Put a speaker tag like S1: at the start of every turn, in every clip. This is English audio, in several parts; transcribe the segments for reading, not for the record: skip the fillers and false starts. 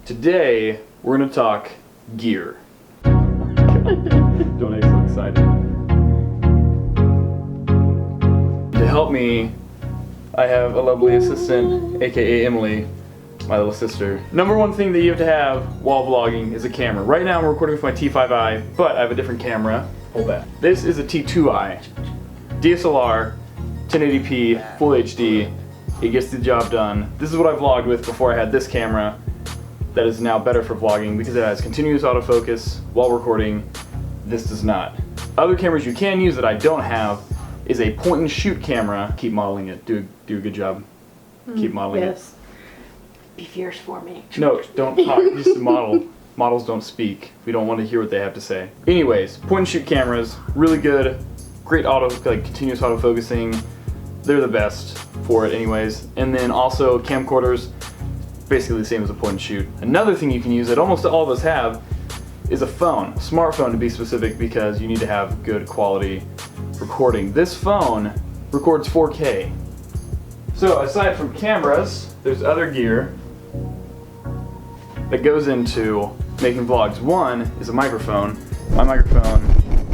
S1: Today, we're gonna talk gear. Don't get so excited. To help me, I have a lovely assistant, aka Emily, my little sister. Number one thing that you have to have while vlogging is a camera. Right now I'm recording with my T5i, but I have a different camera. Hold that. This is a T2i. DSLR, 1080p, full HD. It gets the job done. This is what I vlogged with before I had this camera that is now better for vlogging because it has continuous autofocus while recording. This does not. Other cameras you can use that I don't have is a point and shoot camera. Keep modeling it. Do a good job. Keep modeling it.
S2: Be fierce for me.
S1: No, don't talk. Just model. Models don't speak. We don't want to hear what they have to say. Anyways, point and shoot cameras, really good. Great continuous autofocusing. They're the best for it anyways. And then also camcorders, basically the same as a point and shoot. Another thing you can use that almost all of us have is a phone. A smartphone to be specific, because you need to have good quality recording. This phone records 4K. So aside from cameras, there's other gear that goes into making vlogs. One is a microphone. My microphone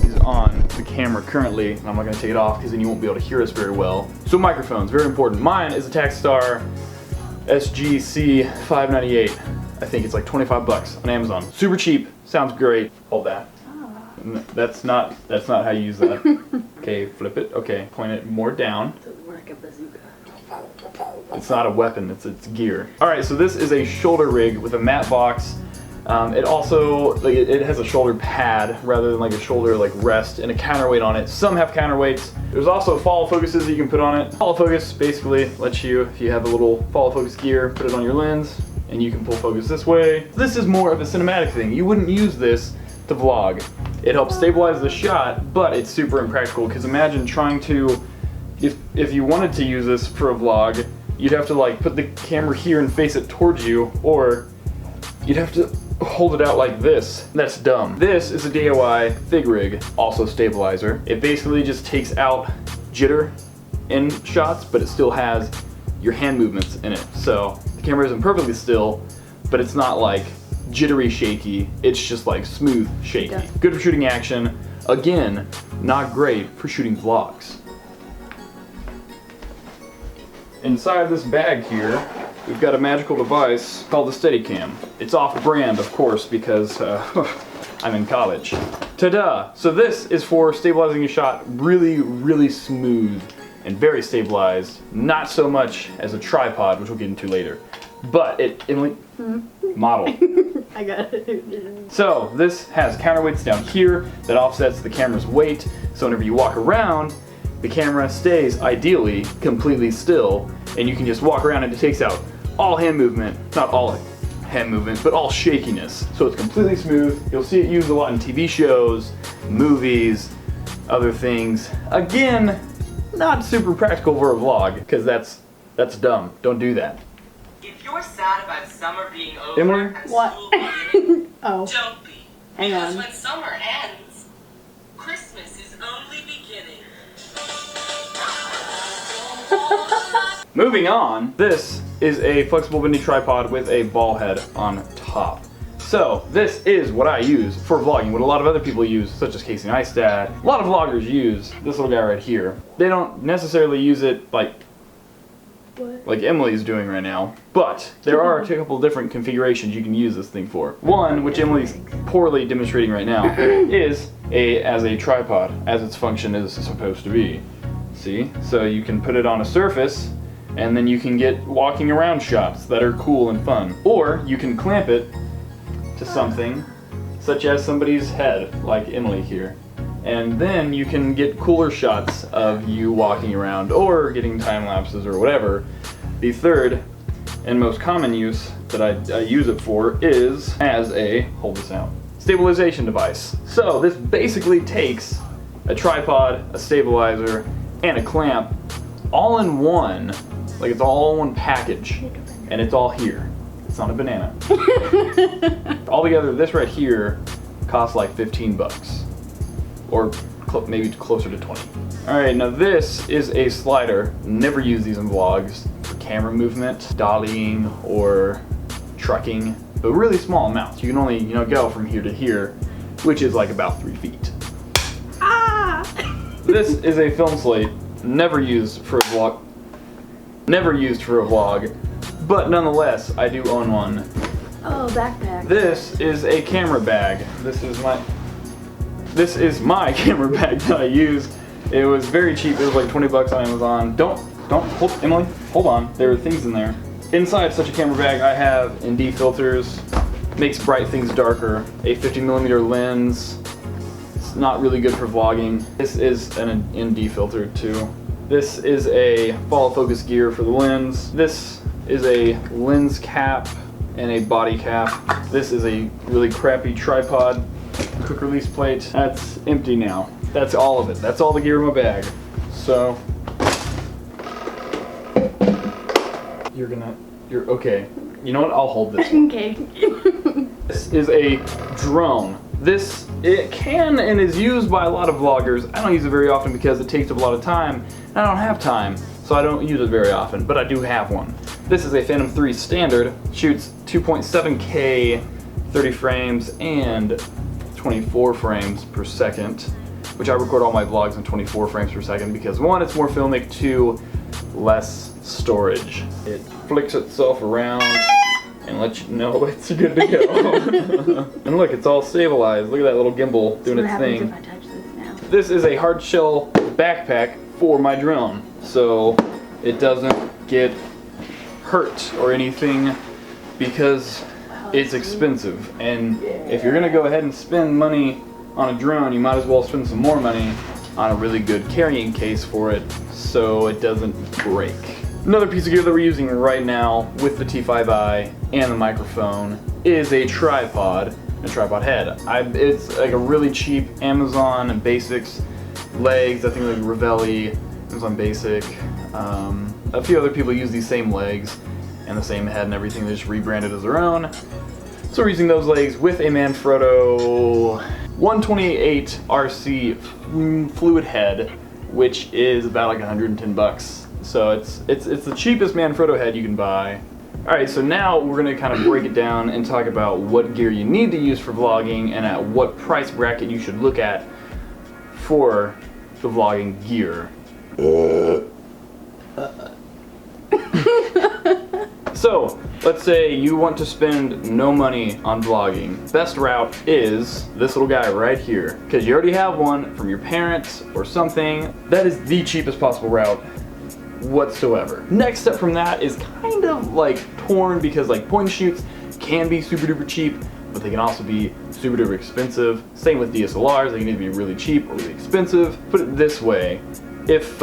S1: is on the camera currently, and I'm not going to take it off because then you won't be able to hear us very well. So microphones, very important. Mine is a Takstar SGC 598. I think it's like 25 bucks on Amazon. Super cheap, sounds great. Hold that. That's not how you use that. Okay, flip it. Okay, point it more down.
S2: Doesn't work a bazooka.
S1: It's not a weapon, it's gear. Alright, so this is a shoulder rig with a matte box. It also, it has a shoulder pad rather than like a shoulder rest and a counterweight on it. Some have counterweights. There's also follow focuses that you can put on it. Follow focus basically lets you, if you have a little follow focus gear, put it on your lens and you can pull focus this way. This is more of a cinematic thing. You wouldn't use this to vlog. It helps stabilize the shot, but it's super impractical because imagine trying to, if you wanted to use this for a vlog, you'd have to put the camera here and face it towards you, or you'd have to hold it out like this. That's dumb. This is a DIY Fig rig, also stabilizer. It basically just takes out jitter in shots, but it still has your hand movements in it. So the camera isn't perfectly still, but it's not jittery shaky. It's just smooth shaky. Yeah. Good for shooting action. Again, not great for shooting vlogs. Inside this bag here, we've got a magical device called the Steadicam. It's off-brand, of course, because I'm in college. Ta-da! So this is for stabilizing a shot really, really smooth and very stabilized. Not so much as a tripod, which we'll get into later. But Emily, model.
S2: I got it.
S1: So this has counterweights down here that offsets the camera's weight. So whenever you walk around, the camera stays ideally completely still, and you can just walk around and it takes out all hand movement, not all hand movement, but all shakiness. So it's completely smooth. You'll see it used a lot in TV shows, movies, other things. Again, not super practical for a vlog, because that's dumb. Don't do that.
S3: If you're sad about summer being over
S1: Emily?
S3: and
S2: What?
S3: school beginning,
S2: Oh.
S3: don't be.
S2: Hang
S3: Because
S2: on.
S3: when summer ends, Christmas is only beginning.
S1: Moving on, this is a flexible bendy tripod with a ball head on top. So this is what I use for vlogging, what a lot of other people use, such as Casey Neistat. A lot of vloggers use this little guy right here. They don't necessarily use it like Emily's doing right now, but there are a couple different configurations you can use this thing for. One, which Emily's poorly demonstrating right now, is as a tripod, as its function is supposed to be. See? So you can put it on a surface, and then you can get walking around shots that are cool and fun. Or you can clamp it to something, such as somebody's head, like Emily here. And then you can get cooler shots of you walking around or getting time lapses or whatever. The third and most common use that I use it for is as a, hold this out, stabilization device. So this basically takes a tripod, a stabilizer, and a clamp all in one, it's all in one package, and it's all here. It's not a banana. Altogether, this right here costs like 15 bucks. Or maybe closer to 20. Alright, now this is a slider. Never use these in vlogs. For camera movement, dollying, or trucking. but really small amounts. You can only, you know, go from here to here, which is like about 3 feet.
S2: Ah!
S1: This is a film slate, never used for a vlog, but nonetheless, I do own one.
S2: Oh, backpack.
S1: This is a camera bag. This is my camera bag that I use. It was very cheap. It was like 20 bucks on Amazon. Don't hold, Emily. Hold on. There are things in there. Inside such a camera bag, I have ND filters. Makes bright things darker. A 50mm lens. It's not really good for vlogging. This is an ND filter too. This is a follow focus gear for the lens. This is a lens cap and a body cap. This is a really crappy tripod, quick release plate. That's empty now. That's all of it. That's all the gear in my bag. So, you're okay. You know what? I'll hold this one.
S2: Okay.
S1: This is a drone. It can and is used by a lot of vloggers. I don't use it very often because it takes up a lot of time, and I don't have time, so I don't use it very often, but I do have one. This is a Phantom 3 standard, shoots 2.7K, 30 frames, and 24 frames per second, which I record all my vlogs in 24 frames per second because 1, it's more filmic, 2, less storage. It flicks itself around and lets you know it's good to go. And look, it's all stabilized. Look at that little gimbal doing its thing.
S2: What happens if I touch this now?
S1: This is a hard shell backpack for my drone, so it doesn't get hurt or anything because it's expensive. And if you're gonna go ahead and spend money on a drone, you might as well spend some more money on a really good carrying case for it so it doesn't break. Another piece of gear that we're using right now with the T5i and the microphone is a tripod head. It's like a really cheap Amazon Basics legs. I think like Ravelli, Amazon Basic. A few other people use these same legs and the same head and everything. They just rebranded as their own. So we're using those legs with a Manfrotto 128 RC fluid head, which is about like 110 bucks. So it's the cheapest Manfrotto head you can buy. Alright, so now we're going to kind of break it down and talk about what gear you need to use for vlogging and at what price bracket you should look at for the vlogging gear. So, let's say you want to spend no money on vlogging. Best route is this little guy right here, because you already have one from your parents or something. That is the cheapest possible route whatsoever. Next step from that is kind of like torn because like point and shoots can be super duper cheap, but they can also be super duper expensive. Same with DSLRs, they can either be really cheap or really expensive. Put it this way, if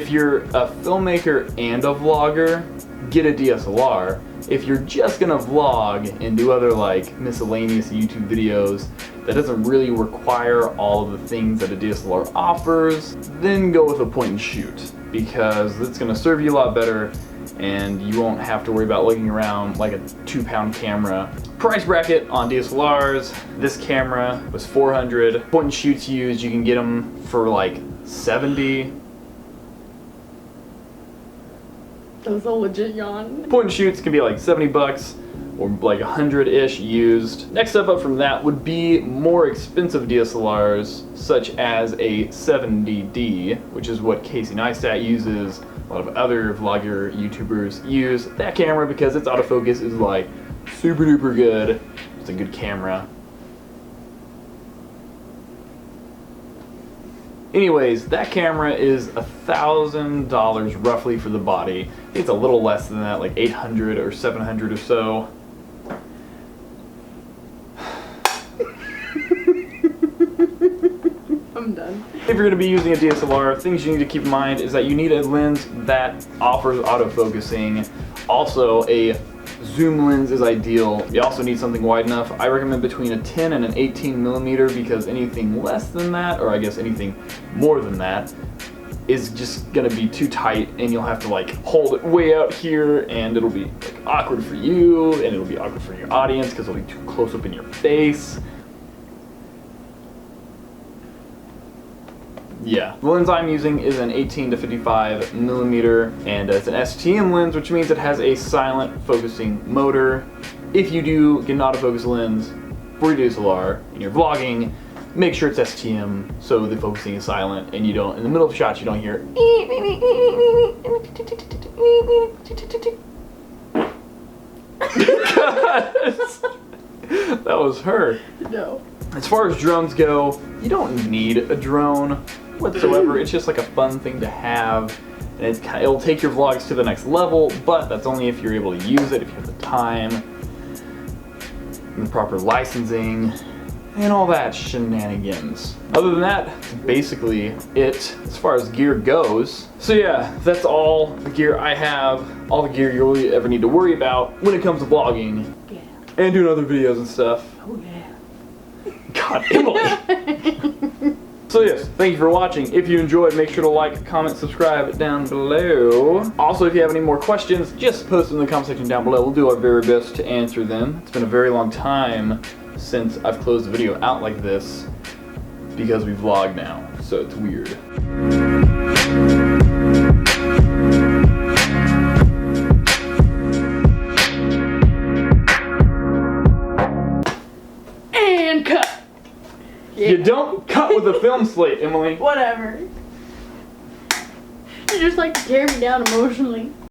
S1: you're a filmmaker and a vlogger, get a DSLR. If you're just gonna vlog and do other like miscellaneous YouTube videos that doesn't really require all of the things that a DSLR offers, then go with a point and shoot because it's gonna serve you a lot better and you won't have to worry about lugging around like a 2-pound camera. Price bracket on DSLRs, this camera was $400. Point and shoots used, you can get them for like $70.
S2: That was a legit yawn.
S1: Point and shoots can be like 70 bucks or like 100-ish used. Next step up from that would be more expensive DSLRs such as a 70D, which is what Casey Neistat uses. A lot of other vlogger YouTubers use that camera because its autofocus is like super duper good. It's a good camera. Anyways, that camera is $1,000 roughly for the body. It's a little less than that, like $800 or $700 or so.
S2: I'm done.
S1: If you're going to be using a DSLR, things you need to keep in mind is that you need a lens that offers autofocusing. Also, a zoom lens is ideal. You also need something wide enough. I recommend between a 10 and an 18mm because anything less than that, or I guess anything more than that, is just gonna be too tight and you'll have to like hold it way out here and it'll be like awkward for you and it'll be awkward for your audience because it'll be too close up in your face. Yeah. The lens I'm using is an 18 to 55 millimeter, and it's an STM lens, which means it has a silent focusing motor. If you do get an autofocus lens for your DSLR and you're vlogging, make sure it's STM so the focusing is silent and you don't, in the middle of shots, you don't hear. That was her.
S2: No.
S1: As far as drones go, you don't need a drone whatsoever. It's just like a fun thing to have, and it'll take your vlogs to the next level, but that's only if you're able to use it, if you have the time, and the proper licensing, and all that shenanigans. Other than that, that's basically it as far as gear goes. So yeah, that's all the gear I have, all the gear you'll really ever need to worry about when it comes to vlogging.
S2: Yeah.
S1: And doing other videos and stuff.
S2: Oh yeah.
S1: God, Emily! So yes, thank you for watching. If you enjoyed, make sure to like, comment, subscribe down below. Also, if you have any more questions, just post them in the comment section down below. We'll do our very best to answer them. It's been a very long time since I've closed a video out like this because we vlog now, so it's weird.
S2: And cut. Yeah.
S1: You don't cut with a film slate, Emily.
S2: Whatever. You just like to tear me down emotionally.